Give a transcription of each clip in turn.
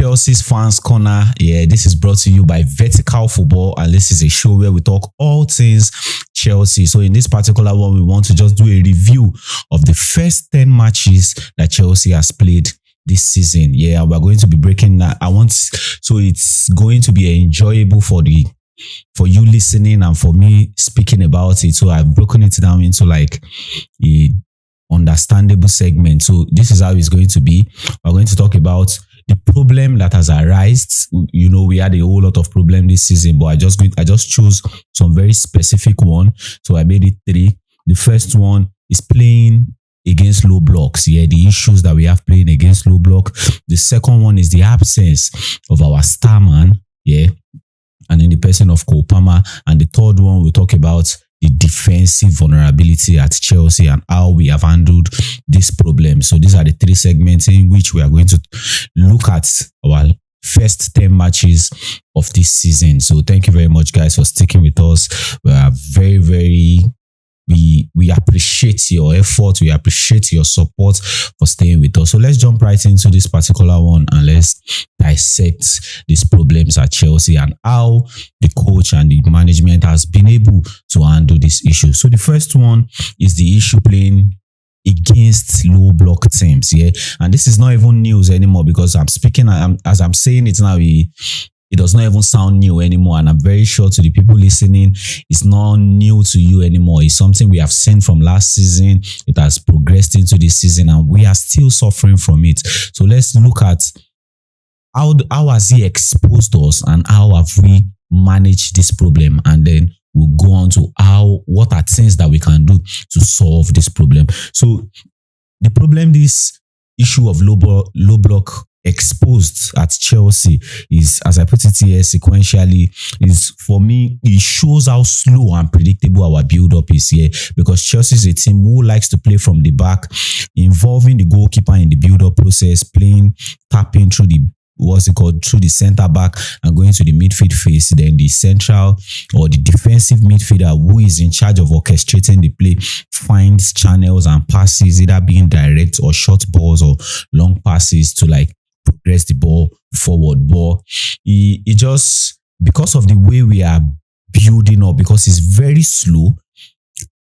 Chelsea's Fans Corner. Yeah, this is brought to you by Vertical Football, and this is a show where we talk all things Chelsea. So in this particular one, we want to just do a review of the first 10 matches that Chelsea has played this season. Yeah, we're going to be breaking that. So it's going to be enjoyable for you listening and for me speaking about it. So I've broken it down into like a understandable segment. So this is how it's going to be. We're going to talk about the problem that has arisen. You know, we had a whole lot of problem this season, but I just chose some very specific one. So I made it 3. The first one is playing against low blocks. Yeah, the issues that we have playing against low block. The second one is the absence of our star man. Yeah, and in the person of Kopama. And the third one, we'll talk about the defensive vulnerability at Chelsea and how we have handled this problem. So these are the 3 segments in which we are going to look at our first 10 matches of this season. So thank you very much, guys, for sticking with us. We are we appreciate your effort. We appreciate your support for staying with us. So let's jump right into this particular one and let's dissect these problems at Chelsea and how the coach and the management has been able to handle this issue. So the first one is the issue playing against low block teams. Yeah, and this is not even news anymore because as I'm saying it now, it does not even sound new anymore. And I'm very sure to the people listening, it's not new to you anymore. It's something we have seen from last season. It has progressed into this season and we are still suffering from it. So let's look at how has he exposed us and how have we managed this problem. And then we'll go on to what are things that we can do to solve this problem. So the problem, this issue of low block exposed at Chelsea is, as I put it here sequentially, is for me, it shows how slow and predictable our build-up is here, because Chelsea is a team who likes to play from the back, involving the goalkeeper in the build-up process, tapping through through the centre back and going to the midfield phase. Then the central or the defensive midfielder who is in charge of orchestrating the play finds channels and passes, either being direct or short balls or long passes to like progress the ball forward. But it just, because of the way we are building up, because it's very slow,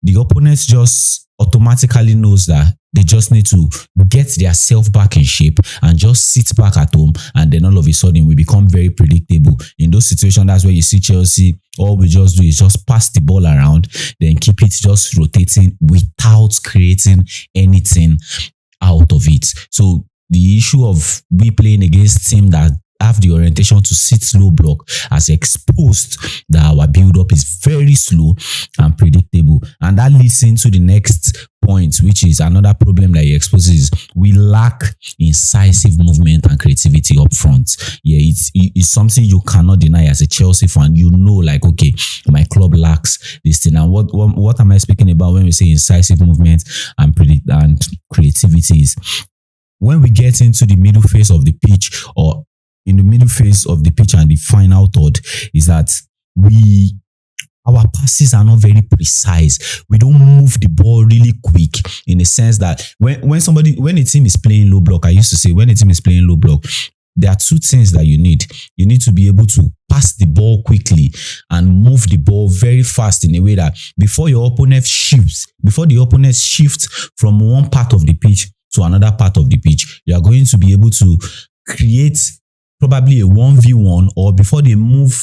the opponents just automatically knows that they just need to get their self back in shape and just sit back at home, and then all of a sudden we become very predictable. In those situations, that's where you see Chelsea, all we just do is just pass the ball around, then keep it just rotating without creating anything out of it. So the issue of we playing against teams that have the orientation to sit low block has exposed that our build-up is very slow and predictable. And that leads into the next point, which is another problem that he exposes. We lack incisive movement and creativity up front. Yeah, it's something you cannot deny as a Chelsea fan. You know, like, okay, my club lacks this thing. And what am I speaking about when we say incisive movement and creativity is when we get into the middle phase of the pitch, or in the middle phase of the pitch and the final third, is that our passes are not very precise. We don't move the ball really quick, in the sense that when a team is playing low block, I used to say when a team is playing low block, there are 2 things that you need. You need to be able to pass the ball quickly and move the ball very fast in a way that before the opponent shifts from one part of the pitch to another part of the pitch, you are going to be able to create probably a 1v1, or before they move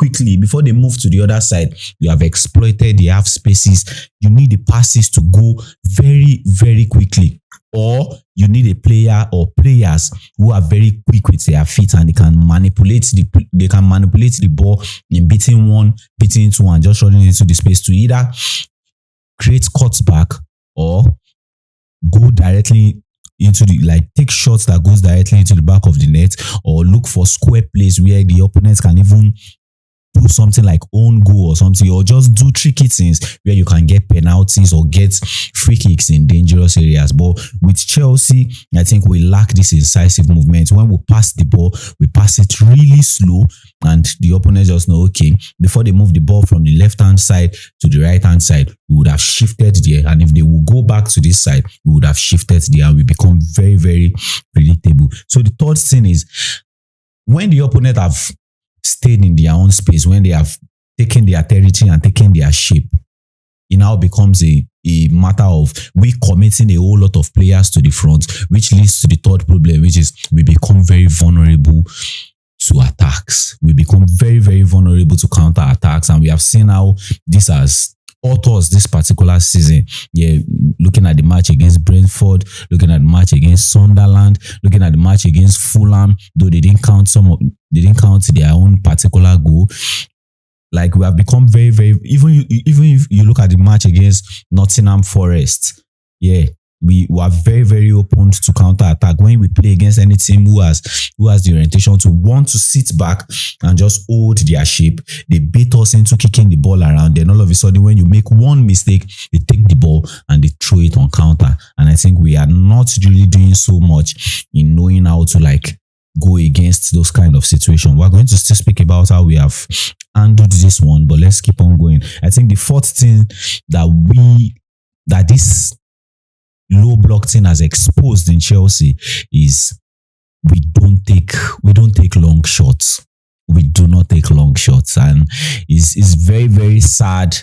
to the other side, you have exploited the half spaces. You need the passes to go very, very quickly. Or you need a player or players who are very quick with their feet and they can manipulate the ball in beating 1, beating 2, and just running into the space to either create cutback or go directly into take shots that goes directly into the back of the net, or look for square plays where the opponents can even do something like own goal or something, or just do tricky things where you can get penalties or get free kicks in dangerous areas. But with Chelsea, I think we lack this incisive movement. When we pass the ball, we pass it really slow, and the opponent just know, okay, before they move the ball from the left-hand side to the right-hand side, we would have shifted there. And if they will go back to this side, we would have shifted there, and we become very, very predictable. So the third thing is, when the opponent have stayed in their own space, when they have taken their territory and taken their shape, it now becomes a matter of we committing a whole lot of players to the front, which leads to the third problem, which is we become very vulnerable to attacks. We become very, very vulnerable to counter attacks, and we have seen how this has authors this particular season. Yeah, looking at the match against Brentford, looking at the match against Sunderland, looking at the match against Fulham, though they didn't count their own particular goal. Like, we have become very, very, even if you look at the match against Nottingham Forest, yeah, we were very, very open to counter attack. When we play against any team who has the orientation to want to sit back and just hold their shape, they beat us into kicking the ball around. Then all of a sudden, when you make one mistake, they take the ball and they throw it on counter. And I think we are not really doing so much in knowing how to like go against those kind of situations. We're going to still speak about how we have handled this one, but let's keep on going. I think the fourth thing that this low block thing has exposed in Chelsea is we don't take long shots. We do not take long shots, and it's very, very sad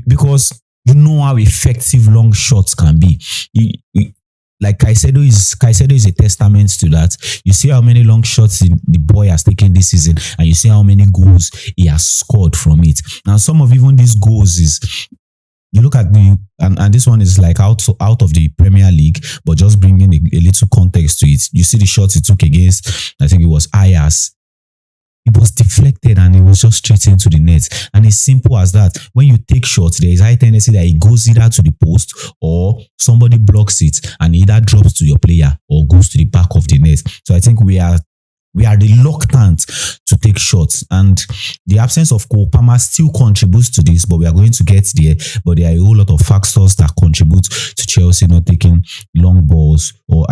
because you know how effective long shots can be. Like Caicedo is a testament to that. You see how many long shots the boy has taken this season, and you see how many goals he has scored from it. Now, some of even these goals is, you look at and this one is like out of the Premier League, but just bringing a little context to it. You see the shots he took against, I think it was Ajax. It was deflected and it was just straight into the net. And it's simple as that. When you take shots, there is high tendency that it goes either to the post or somebody blocks it and either drops to your player or goes to the back of the net. So I think we are reluctant to take shots, and the absence of Kopama still contributes to this, but we are going to get there. But there are a whole lot of factors that contribute to Chelsea not taking long balls, or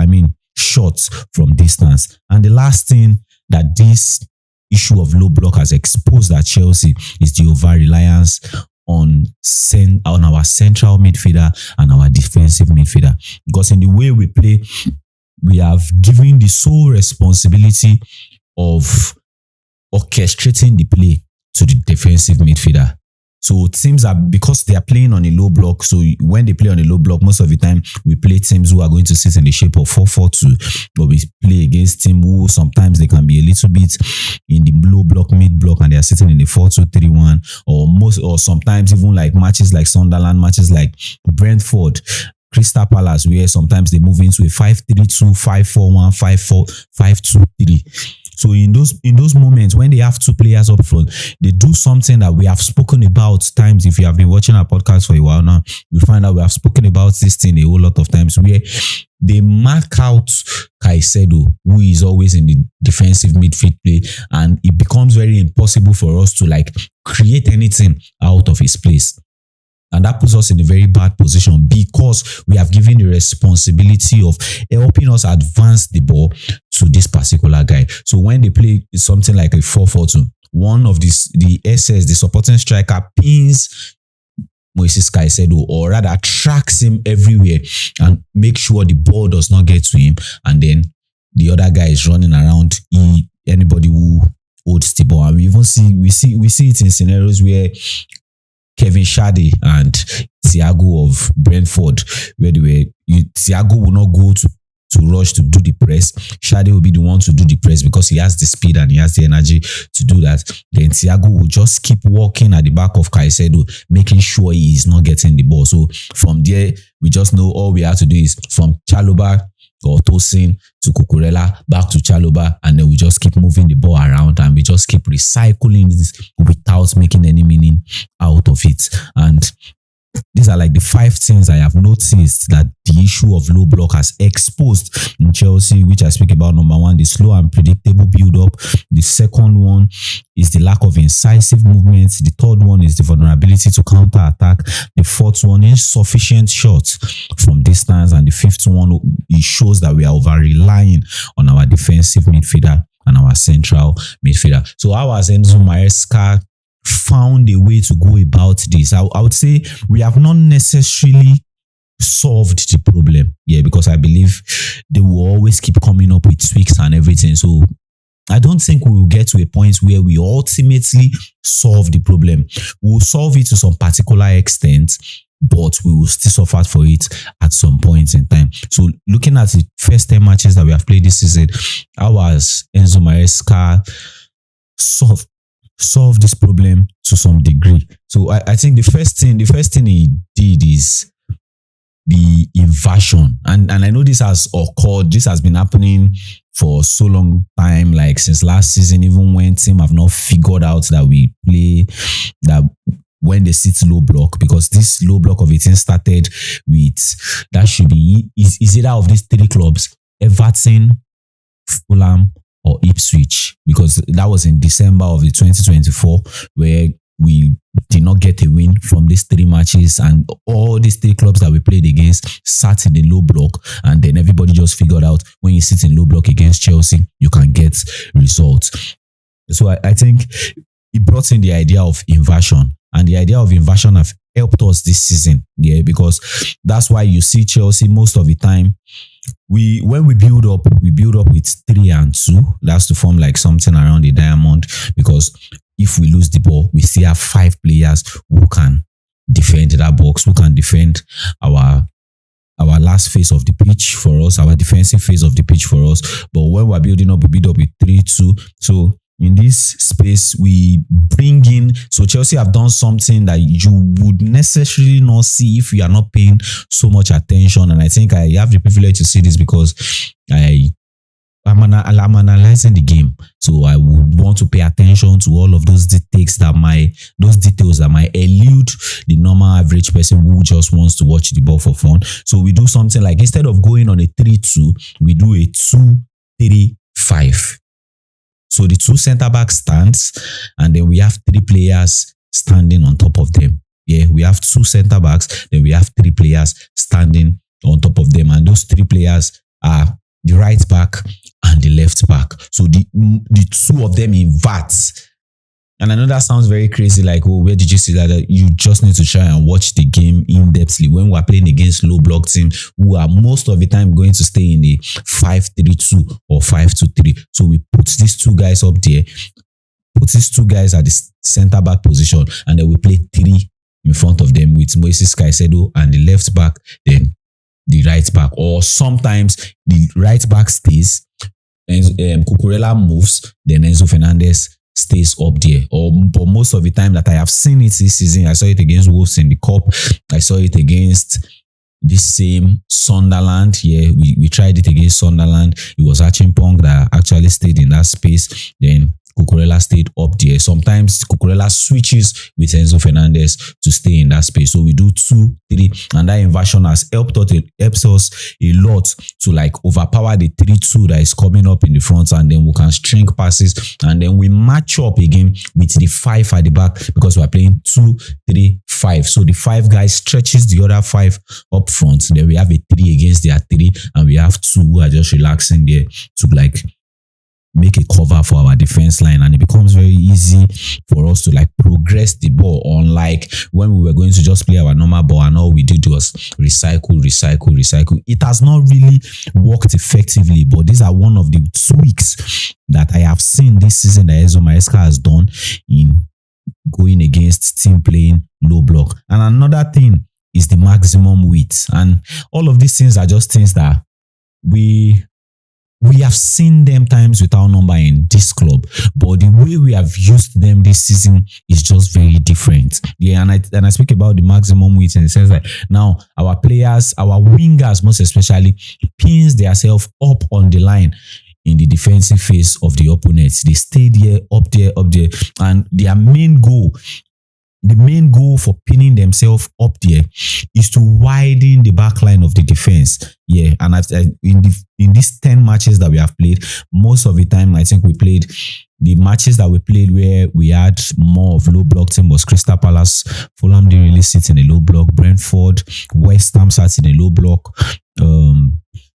shots from distance. And the last thing that this issue of low block has exposed at Chelsea is the over-reliance on our central midfielder and our defensive midfielder. Because in the way we play, we have given the sole responsibility of orchestrating the play to the defensive midfielder. So teams are, because they are playing on a low block, so when they play on a low block, most of the time we play teams who are going to sit in the shape of 4-4-2, but we play against teams who sometimes they can be a little bit in the low block, mid block, and they are sitting in the 4-2-3-1, or sometimes even like matches like Sunderland, matches like Brentford, Crystal Palace, where sometimes they move into a 5-3-2, 5-4-1, 5-4, 5-2-3. So in those moments when they have two players up front, they do something that we have spoken about times. If you have been watching our podcast for a while now, you find out we have spoken about this thing a whole lot of times, where they mark out Caicedo, who is always in the defensive midfield play, and it becomes very impossible for us to like create anything out of his place. And that puts us in a very bad position because we have given the responsibility of helping us advance the ball to this particular guy. So when they play something like a 4-4-2, one of the supporting striker, pins Moises Caicedo, or rather tracks him everywhere and make sure the ball does not get to him. And then the other guy is running around anybody who holds the ball. And we see it in scenarios where Kevin Shade and Thiago of Brentford, where Thiago will not go to rush to do the press. Shade will be the one to do the press because he has the speed and he has the energy to do that. Then Thiago will just keep walking at the back of Caicedo, making sure he is not getting the ball. So from there, we just know all we have to do is from Chalobah or Tosin to Cucurella back to Chalobah, and then we just keep moving the ball around and we just keep recycling this without making any meaning out of it. And these are like the 5 things I have noticed that the issue of low block has exposed in Chelsea, which I speak about. Number 1, the slow and predictable build-up. The second one is the lack of incisive movements. The third one is the vulnerability to counter-attack. The fourth one, insufficient shots from distance. And the fifth one, it shows that we are over-relying on our defensive midfielder and our central midfielder. So how has Enzo Maresca found a way to go about this? I would say we have not necessarily solved the problem. Yeah, because I believe they will always keep coming up with tweaks and everything. So I don't think we will get to a point where we ultimately solve the problem. We will solve it to some particular extent, but we will still suffer for it at some point in time. So looking at the first 10 matches that we have played this season, how has Enzo Maresca solve this problem to some degree? So I think the first thing he did is the inversion. And I know this has been happening for so long time, like since last season, even when team have not figured out that we play that when they sit low block, because this low block of 18 started with, that should be, is either of these 3 clubs, Everton, Fulham, or Ipswich, because that was in December of the 2024 where we did not get a win from these 3 matches, and all these 3 clubs that we played against sat in the low block, and then everybody just figured out when you sit in low block against Chelsea, you can get results. So I think he brought in the idea of inversion, and the idea of inversion have helped us this season, yeah, because that's why you see Chelsea most of the time. When we build up with 3 and 2. That's to form like something around the diamond, because if we lose the ball, we still have 5 players who can defend that box, who can defend our last phase of the pitch for us, our defensive phase of the pitch for us. But when we're building up, we build up with 3-2. So in this space, we bring in, so Chelsea have done something that you would necessarily not see if you are not paying so much attention. And I think I have the privilege to see this because I'm analyzing the game. So I would want to pay attention to all of those details that might elude the normal average person who just wants to watch the ball for fun. So we do something like, instead of going on a 3-2, we do a 2-3-5. So the 2 centre-back stands, and then we have 3 players standing on top of them. Yeah, we have 2 centre-backs, then we have 3 players standing on top of them. And those 3 players are the right back and the left back. So the 2 of them invert. And I know that sounds very crazy, like, oh, where did you see that? You just need to try and watch the game in-depthly when we're playing against low-block teams who are most of the time going to stay in the 5-3-2 or 5-2-3. So we put these 2 guys up there, put these 2 guys at the centre-back position, and then we play 3 in front of them with Moises, Caicedo, and the left back, then the right back. Or sometimes the right back stays, and Cucurella moves, then Enzo Fernandez stays up there. But most of the time that I have seen it this season, I saw it against Wolves in the Cup. I saw it against this same Sunderland. Yeah, we tried it against Sunderland. It was Achimpong that actually stayed in that space. Then Cucurella stayed up there. Sometimes Cucurella switches with Enzo Fernandez to stay in that space. So we do 2-3, and that inversion has helps us a lot to like overpower the 3-2 that is coming up in the front, and then we can string passes, and then we match up again with the 5 at the back because we're playing 2-3-5. So the 5 guys stretches the other 5 up front. Then we have a 3 against their 3, and we have 2 who are just relaxing there to like make a cover for our defense line, and it becomes very easy for us to like progress the ball, unlike when we were going to just play our normal ball and all we did was recycle. It has not really worked effectively, but these are one of the tweaks that I have seen this season that Enzo Maresca has done in going against team playing low block. And another thing is the maximum width, and all of these things are just things that we have seen them times without number in this club, but the way we have used them this season is just very different. Yeah, and I speak about the maximum width in the sense that now our players, our wingers most especially, pins themselves up on the line in the defensive phase of the opponents. They stay there, up there, and their main goal the main goal for pinning themselves up there is to widen the back line of the defense. Yeah, and in these 10 matches that we have played, most of the time I think we played the matches that we played where we had more of low block team was Crystal Palace. Fulham didn't really sit in a low block. Brentford, West Ham sat in a low block.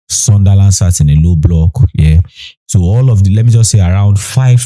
Sunderland sat in a low block. Yeah. So all of the, let me just say around five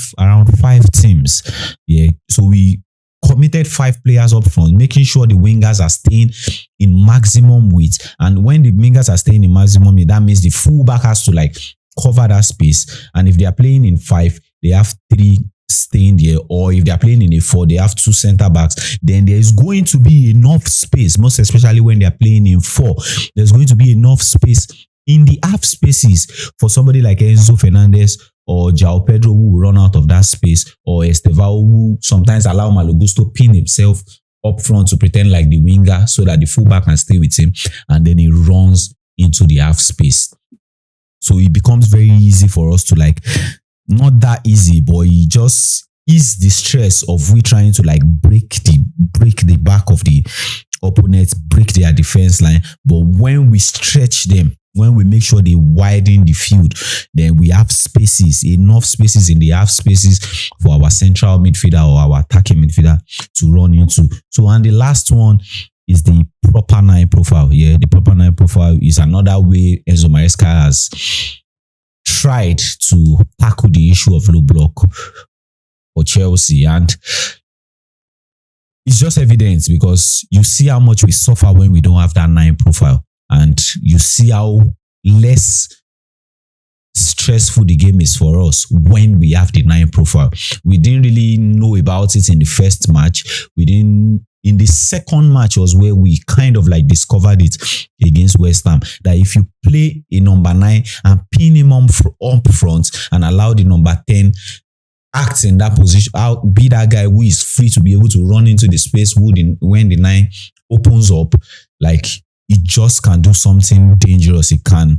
teams. Yeah. So we committed 5 players up front, making sure the wingers are staying in maximum width. And when the wingers are staying in maximum width, that means the fullback has to like cover that space. And if they are playing in 5, they have 3 staying there, or if they are playing in a 4, they have 2 center backs. Then there is going to be enough space, most especially when they are playing in 4. There's going to be enough space in the half spaces for somebody like Enzo Fernandez or João Pedro who will run out of that space, or Estevao who sometimes allow Malo Gusto pin himself up front to pretend like the winger so that the fullback can stay with him, and then he runs into the half space. So it becomes very easy for us to like, not that easy, but it just is the stress of we trying to like break the back of the opponent, break their defense line. But when we stretch them, when we make sure they widen the field, then we have spaces, enough spaces in the half spaces for our central midfielder or our attacking midfielder to run into. So, and the last one is the proper 9 profile. Yeah, the proper 9 profile is another way Enzo Maresca has tried to tackle the issue of low block for Chelsea. And it's just evident because you see how much we suffer when we don't have that 9 profile. And you see how less stressful the game is for us when we have the 9 profile. We didn't really know about it in the first match. In the second match was where we kind of like discovered it against West Ham, that if you play a number 9 and pin him up front and allow the number 10 act in that position, be that guy who is free to be able to run into the space when the 9 opens up, like it just can do something dangerous. It can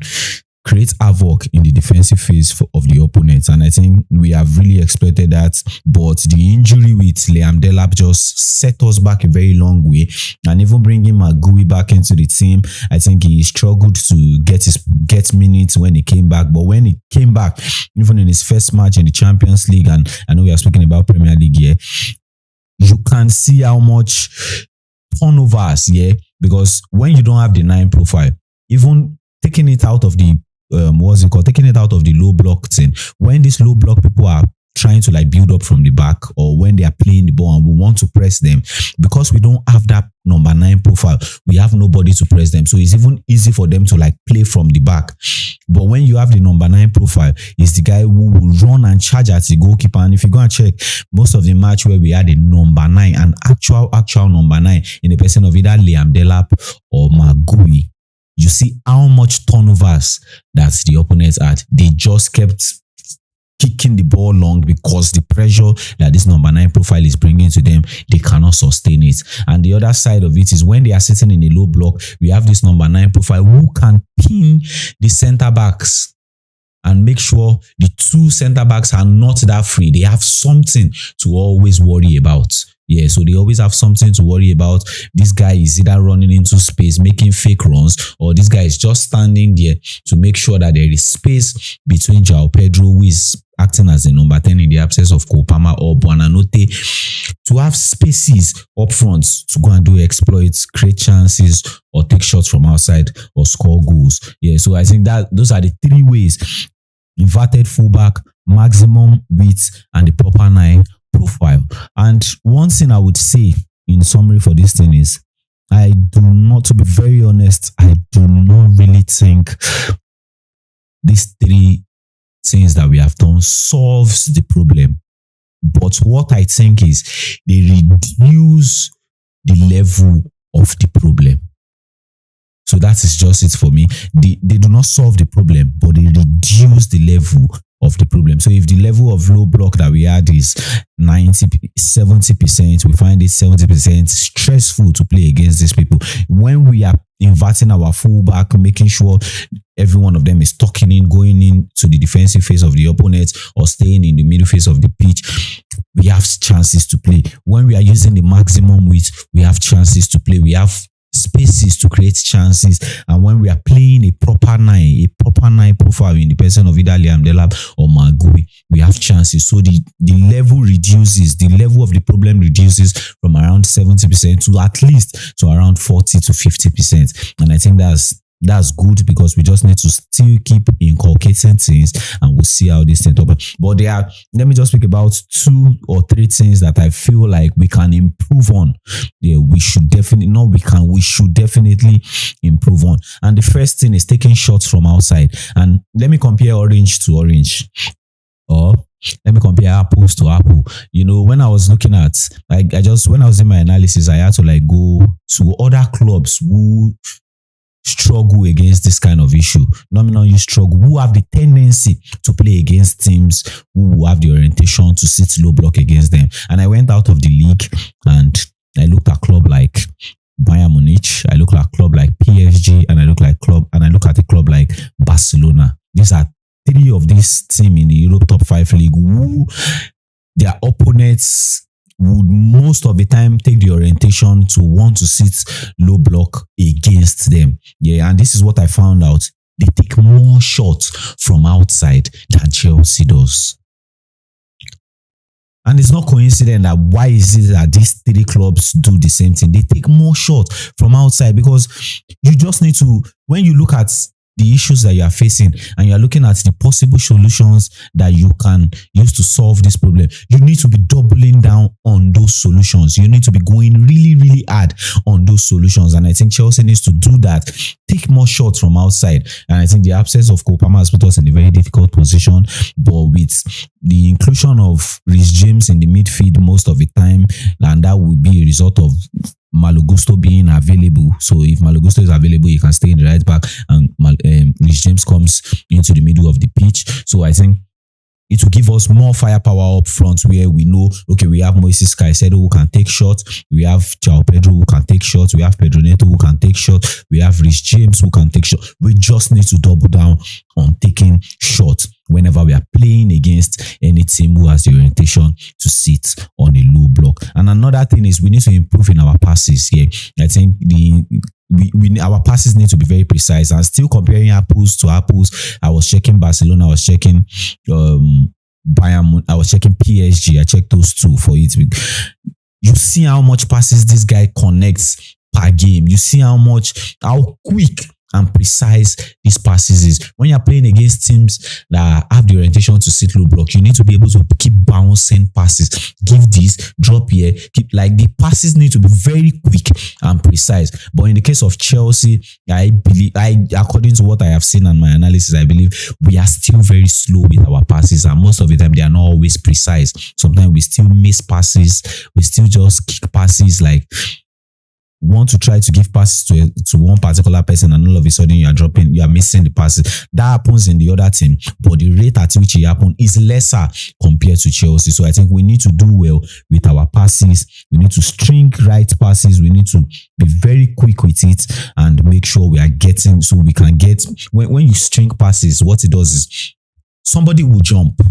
create havoc in the defensive phase of the opponent. And I think we have really expected that. But the injury with Liam Delap just set us back a very long way. And even bringing Magui back into the team, I think he struggled to get minutes when he came back. But when he came back, even in his first match in the Champions League, and I know we are speaking about Premier League here, you can see how much turnovers, yeah, because when you don't have the 9 profile, even taking it out of the taking it out of the low block thing, when these low block people are trying to like build up from the back, or when they are playing the ball and we want to press them, because we don't have that number 9 profile, we have nobody to press them. So it's even easy for them to like play from the back. But when you have the number 9 profile, it's the guy who will run and charge at the goalkeeper. And if you go and check most of the match where we had a number 9, an actual number 9 in the person of either Liam Delap or Magui, you see how much turnovers that the opponents had. They just kept kicking the ball long because the pressure that this number 9 profile is bringing to them, they cannot sustain it. And the other side of it is when they are sitting in a low block, we have this number 9 profile who can pin the center backs and make sure the 2 center backs are not that free. They have something to always worry about. Yeah, so they always have something to worry about. This guy is either running into space, making fake runs, or this guy is just standing there to make sure that there is space between João Pedro, who is acting as the number 10 in the absence of Kopama, or Buonanotte, to have spaces up front to go and do exploits, create chances, or take shots from outside, or score goals. Yeah, so I think that those are the 3 ways: inverted fullback, maximum width, and the proper 9 profile. And one thing I would say in summary for this thing is, I do not, to be very honest, I do not really think these 3 things that we have done solves the problem. But what I think is they reduce the level of the problem. So that is just it for me. They do not solve the problem, but they reduce the level of the problem. So if the level of low block that we had is 70%, we find it 70% stressful to play against these people. When we are inverting our fullback, making sure every one of them is tucking in, going into the defensive phase of the opponent or staying in the middle phase of the pitch, we have chances to play. When we are using the maximum width, we have chances to play. We have spaces to create chances. And when we are playing a proper nine profile in the person of either Liam Delap or Magui, we have chances. So the level reduces, the level of the problem reduces from around 70% to at least to around 40 to 50%. And I think that's good, because we just need to still keep inculcating things, and we'll see how this thing turns out. But let me just speak about 2 or 3 things that I feel like we can improve on. Yeah, we should definitely improve on. And the first thing is taking shots from outside. And let me compare orange to orange. Or let me compare apples to apple. When I was looking at, when I was in my analysis, I had to go to other clubs who struggle against this kind of issue. Nominal you struggle, who have the tendency to play against teams who have the orientation to sit low block against them. And I went out of the league and I looked at a club like Bayern Munich, I looked at a club like PSG, and I look at a club like Barcelona. These are 3 of these teams in the Europe top 5 league who their opponents would most of the time take the orientation to want to sit low block against them. Yeah, and this is what I found out. They take more shots from outside than Chelsea does. And it's not coincident that why is it that these 3 clubs do the same thing? They take more shots from outside, because you just need to, when you look at the issues that you are facing and you are looking at the possible solutions that you can use to solve this problem, you need to be doubling down on those solutions. You need to be going really, really hard on those solutions. And I think Chelsea needs to do that. Take more shots from outside. And I think the absence of Kopama has put us in a very difficult position. But with the inclusion of Reece James in the midfield most of the time, and that will be a result of Malo Gusto being available. So if Malo Gusto is available, he can stay in the right back, and Reece James comes into the middle of the pitch. So I think it will give us more firepower up front, where we know, okay, we have Moises Caicedo who can take shots, we have João Pedro who can take shots, we have Pedro Neto who can take shots, we have Reece James who can take shots. We just need to double down on taking shots whenever we are playing against any team who has the orientation to sit on a low block. And another thing is we need to improve in our passes here. I think our passes need to be very precise. And still comparing apples to apples, I was checking Barcelona, I was checking Bayern, I was checking PSG. I checked those 2 for it. You see how much passes this guy connects per game. You see how quick and precise these passes is. When you're playing against teams that have the orientation to sit low block, you need to be able to keep bouncing passes. Give this, drop here, the passes need to be very quick and precise. But in the case of Chelsea, according to what I have seen and my analysis, I believe we are still very slow with our passes, and most of the time they are not always precise. Sometimes we still miss passes, we still just kick passes, want to try to give passes to one particular person, and all of a sudden you are missing the passes. That happens in the other team, but the rate at which it happens is lesser compared to Chelsea. So I think we need to do well with our passes. We need to string right passes. We need to be very quick with it and make sure we are getting, so we can get, when you string passes, what it does is somebody will jump.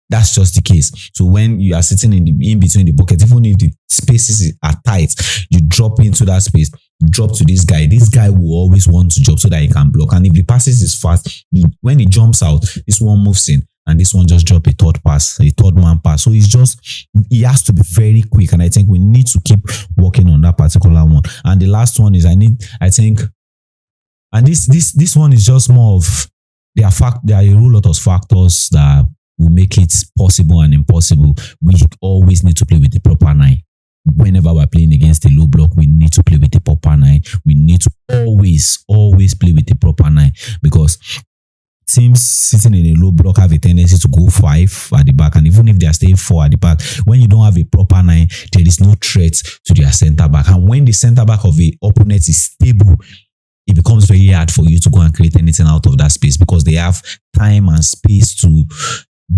That's just the case. So when you are sitting in between the bucket, even if the spaces are tight, you drop into that space, drop to this guy. This guy will always want to jump so that he can block. And if the passes is fast, when he jumps out, this one moves in, and this one just drop a third man pass. So he has to be very quick. And I think we need to keep working on that particular one. And the last one is this one is just more of, there are a whole lot of factors that will make it possible and impossible. We always need to play with the proper 9. Whenever we're playing against a low block, we need to play with the proper 9. We need to always play with the proper 9, because teams sitting in a low block have a tendency to go 5 at the back, and even if they are staying 4 at the back, when you don't have a proper 9, there is no threat to their centre back. And when the centre back of the opponent is stable, it becomes very hard for you to go and create anything out of that space, because they have time and space to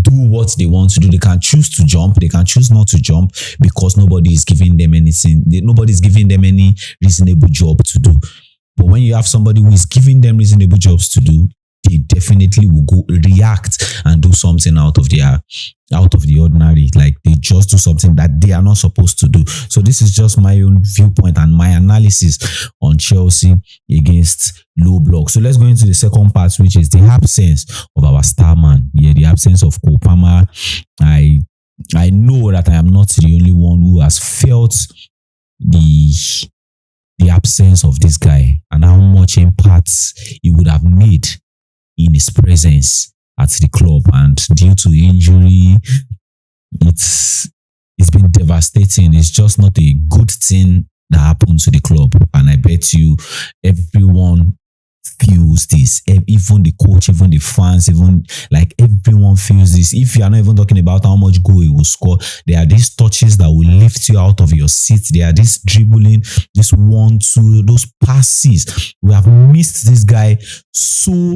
do what they want to do. They can choose to jump, they can choose not to jump, because nobody is giving them anything. Nobody is giving them any reasonable job to do. But when you have somebody who is giving them reasonable jobs to do, they definitely will go react and do something out of the ordinary. Like they just do something that they are not supposed to do. So this is just my own viewpoint and my analysis on Chelsea against low block. So let's go into the second part, which is the absence of our star man. Yeah, the absence of Kopama. I know that I am not the only one who has felt the absence of this guy and how much impact he would have made in his presence at the club. And due to injury, it's been devastating. It's just not a good thing that happened to the club. And I bet you everyone feels this. Even the coach, even the fans, even like everyone feels this. If you are not even talking about how much goal he will score, there are these touches that will lift you out of your seat. There are this dribbling, this 1-2, those passes. We have missed this guy so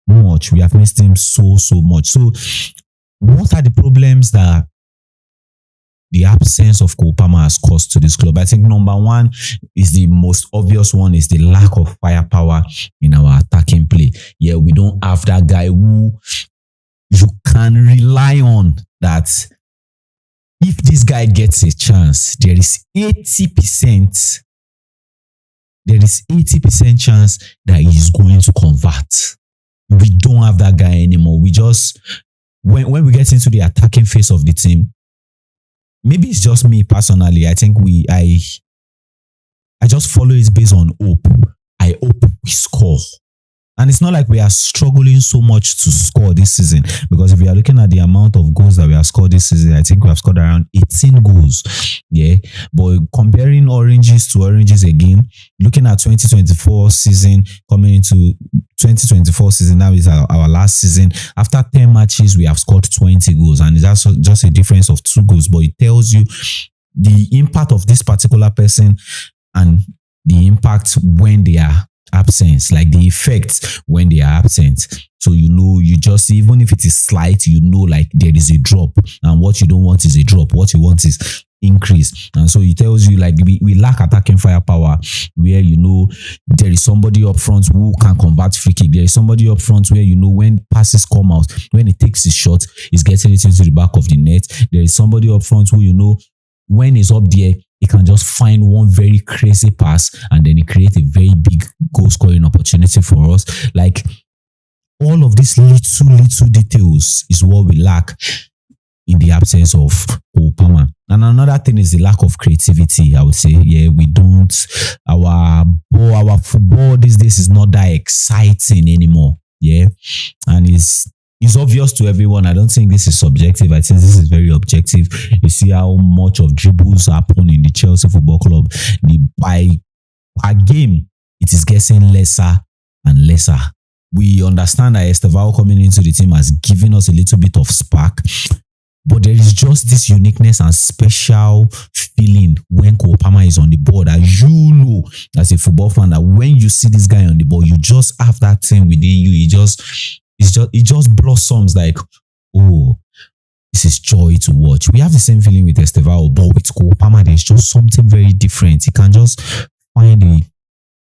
much. We have missed him so much. So what are the problems that the absence of Kopama has caused to this club? I think number one is the most obvious one, is the lack of firepower in our attacking play. Yeah, we don't have that guy who you can rely on, that if this guy gets a chance, there is 80% chance that he is going to convert. We don't have that guy anymore. We just, when we get into the attacking phase of the team, maybe it's just me personally, I think I just follow it based on hope. I hope we score. And it's not like we are struggling so much to score this season, because if we are looking at the amount of goals that we have scored this season, I think we have scored around 18 goals. Yeah. But comparing oranges to oranges again, looking at 2024 season, coming into 2024 season, now is our last season. After 10 matches, we have scored 20 goals, and it's just a difference of 2 goals. But it tells you the impact of this particular person and the impact when they are absent, like the effects when they are absent. So you just, even if it is slight, like there is a drop, and what you don't want is a drop. What you want is increase. And so it tells you like we lack attacking firepower, where there is somebody up front who can convert free kick. There is somebody up front where when passes come out, when he takes his shot, he's getting it into the back of the net. There is somebody up front who when he's up there, he can just find one very crazy pass and then he creates a very big goal scoring opportunity for us. Like all of these little details is what we lack in the absence of Kopama. And another thing is the lack of creativity, I would say. Yeah, we don't, our football these days is not that exciting anymore. Yeah. And it's obvious to everyone. I don't think this is subjective. I think this is very objective. You see how much of dribbles happen in the Chelsea Football Club. Per game, it is getting lesser and lesser. We understand that Estevao coming into the team has given us a little bit of spark, but there is just this uniqueness and special feeling when Kopama is on the ball, that as a football fan, that when you see this guy on the ball, you just have that thing within you. It just blossoms like, oh, this is joy to watch. We have the same feeling with Estevao, but with Kopama, there's just something very different. He can just find the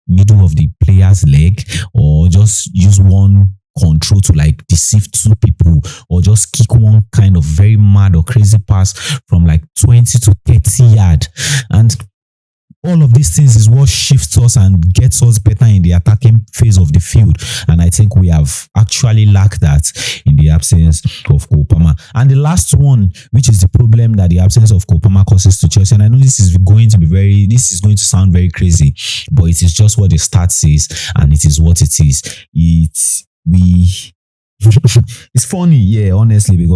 middle of the player's leg, or just use one control to like deceive 2 people, or just kick one kind of very mad or crazy pass from like 20 to 30 yards. And all of these things is what shifts us and gets us better in the attacking phase of the field. And I think we have actually lacked that in the absence of Kopama. And the last one, which is the problem that the absence of Kopama causes to Chelsea, and I know this is going to sound very crazy, but it is just what the stat says, and it is what it is. It's funny, yeah, honestly,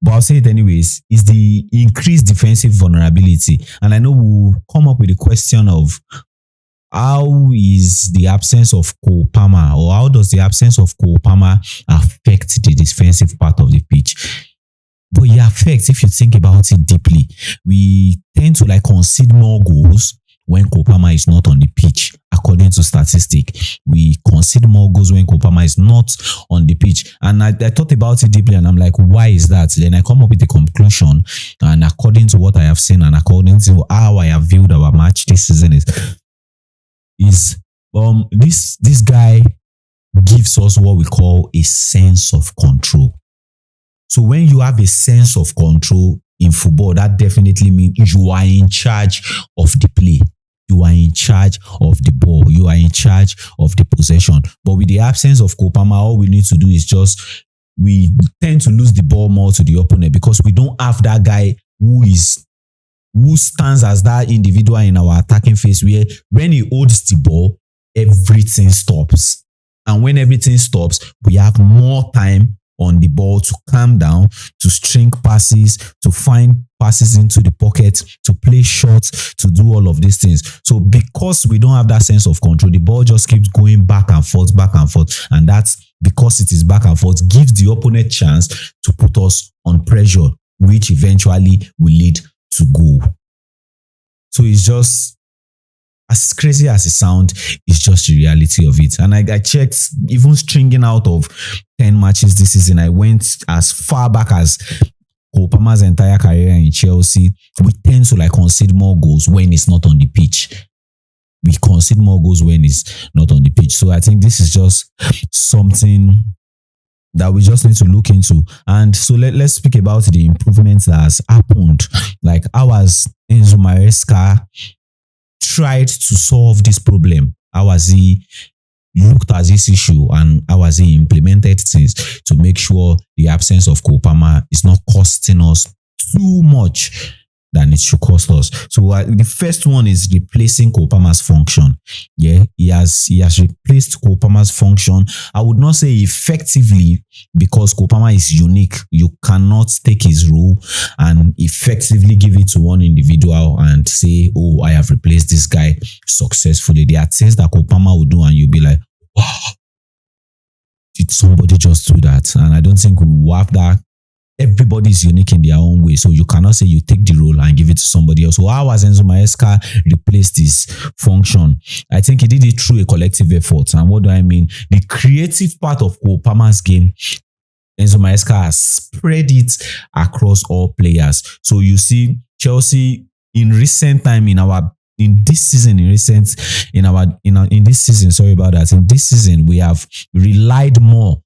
but I'll say it anyways, is the increased defensive vulnerability. And I know we'll come up with the question of how is the absence of Kopama, or how does the absence of Kopama affect the defensive part of the pitch? But it affects, if you think about it deeply. We tend to concede more goals when Kopama is not on the pitch, according to statistics. We concede more goals when Kopama is not on the pitch. And I thought about it deeply, and I'm like, why is that? Then I come up with the conclusion, and according to what I have seen, and according to how I have viewed our match this season, is this guy gives us what we call a sense of control. So when you have a sense of control in football, that definitely means you are in charge of the play. You are in charge of the ball. You are in charge of the possession. But with the absence of Kopama, all we need to do is just, we tend to lose the ball more to the opponent because we don't have that guy who stands as that individual in our attacking phase, where when he holds the ball, everything stops. And when everything stops, we have more time on the ball to calm down, to string passes, to find passes into the pocket, to play shots, to do all of these things. So because we don't have that sense of control, the ball just keeps going back and forth. And that's because it is back and forth, gives the opponent chance to put us on pressure, which eventually will lead to goal. So it's just, as crazy as it sounds, it's just the reality of it. And I checked, even stringing out of 10 matches this season, I went as far back as Kopama's entire career in Chelsea. We tend to concede more goals when it's not on the pitch. We concede more goals when it's not on the pitch. So I think this is just something that we just need to look into. And so let's speak about the improvements that has happened. Like, how has Enzo Maresca tried to solve this problem? How has he looked at this issue, and how has he implemented things to make sure the absence of Kopama is not costing us too much than it should cost us? So the first one is replacing Kopama's function. Yeah, he has replaced Kopama's function. I would not say effectively, because Kopama is unique. You cannot take his role and effectively give it to one individual and say, oh, I have replaced this guy successfully. There are things that Kopama will do and you'll be like, wow, did somebody just do that? And I don't think we will have that. Everybody is unique in their own way. So you cannot say you take the role and give it to somebody else. So how has Enzo Maresca replaced his function? I think he did it through a collective effort. And what do I mean? The creative part of Kopama's game, Enzo Maresca has spread it across all players. So you see Chelsea in recent time, in this season, we have relied more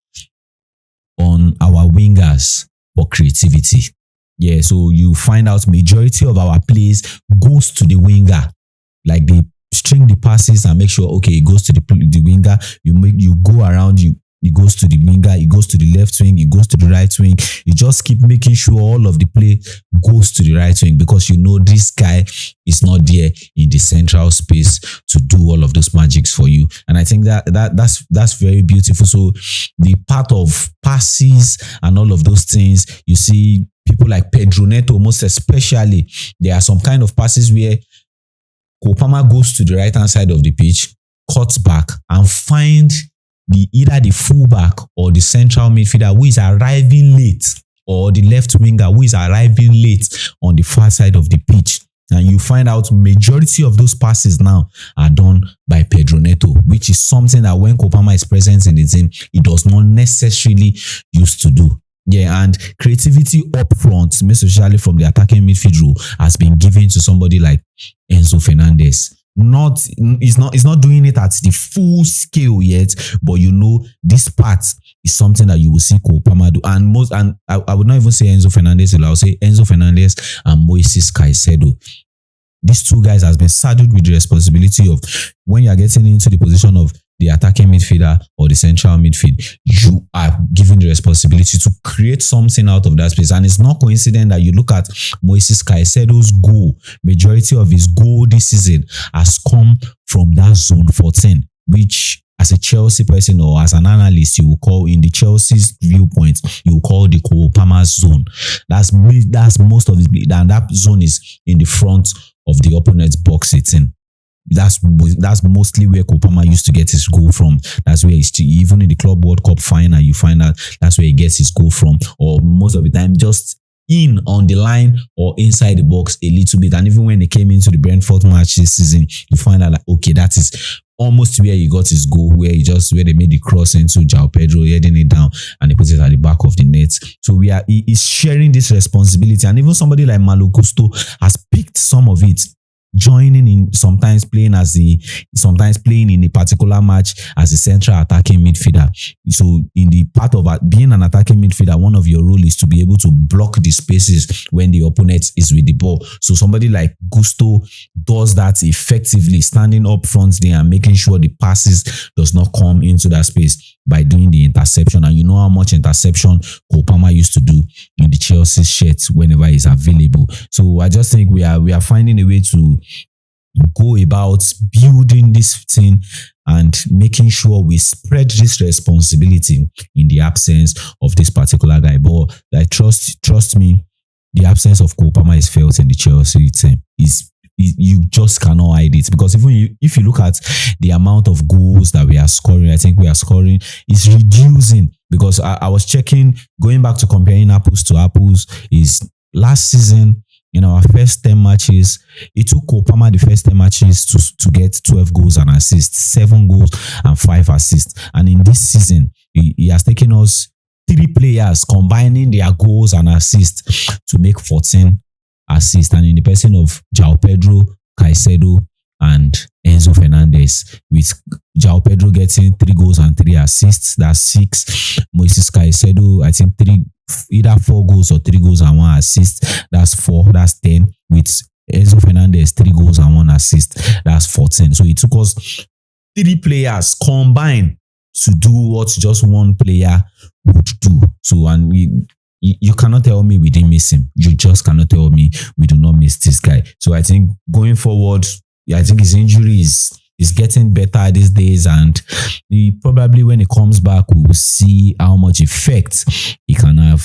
on our wingers for creativity. Yeah, so you find out majority of our plays goes to the winger. Like, they string the passes and make sure, okay, it goes to the winger. You go around, it goes to the winger, it goes to the left wing, it goes to the right wing. You just keep making sure all of the play goes to the right wing, because you know this guy is not there in the central space to do all of those magics for you. And I think that's very beautiful. So the part of passes and all of those things, you see people like Pedro Neto, most especially, there are some kind of passes where Kopama goes to the right hand side of the pitch, cuts back and find either the fullback or the central midfielder who is arriving late, or the left winger who is arriving late on the far side of the pitch. And you find out majority of those passes now are done by Pedro Neto, which is something that when Kopama is present in the team, he does not necessarily used to do. Yeah, and creativity up front, especially from the attacking midfield role, has been given to somebody like Enzo Fernandez. He's not doing it at the full scale yet, but you know this part is something that you will see Kopama do. And I would not even say Enzo Fernandez, I would say Enzo Fernandez and Moises Caicedo. These two guys has been saddled with the responsibility of, when you are getting into the position of the attacking midfielder or the central midfield, you are given the responsibility to create something out of that space. And it's not coincident that you look at Moises Caicedo's goal. Majority of his goal this season has come from that zone 14, which, as a Chelsea person or as an analyst, you will call, in the Chelsea's viewpoint, you will call the Kopama zone. That's most of it, and that zone is in the front of the opponent's box 18. That's mostly where Kopama used to get his goal from. That's where he's even in the Club World Cup final, you find out that's where he gets his goal from. Or most of the time, just in on the line or inside the box a little bit. And even when he came into the Brentford match this season, you find out that, okay, that is almost where he got his goal, where they made the cross into João Pedro, heading it down, and he puts it at the back of the net. So he's sharing this responsibility. And even somebody like Malo Gusto has picked some of it. joining in, sometimes playing in a particular match as a central attacking midfielder. So in the part of being an attacking midfielder, one of your role is to be able to block the spaces when the opponent is with the ball. So somebody like Gusto does that effectively, standing up front there and making sure the passes does not come into that space by doing the interception. And you know how much interception Kopama used to do in the Chelsea shirt whenever he's available. So I just think we are finding a way to go about building this thing and making sure we spread this responsibility in the absence of this particular guy. But I trust me, the absence of Kopama is felt in the Chelsea team. You just cannot hide it, because even if you look at the amount of goals that we are scoring, I think we are scoring is reducing, because I was checking, going back to comparing apples to apples, is last season in our first 10 matches, it took Kopama the first 10 matches to get 12 goals and assists, 7 goals and 5 assists. And in this season, he has taken us 3 players combining their goals and assists to make 14 assists. And in the person of João Pedro, Caicedo, and Enzo Fernandez, with João Pedro getting 3 goals and 3 assists, that's 6. Moises Caicedo, I think either 4 goals or 3 goals and 1 assist, that's 4, that's 10. With Enzo Fernandez, 3 goals and 1 assist, that's 14. So it took us 3 players combined to do what just one player would do. So, and you cannot tell me we didn't miss him. You just cannot tell me we do not miss this guy. So I think going forward, I think his injury is getting better these days, and probably when he comes back, we will see how much effect he can have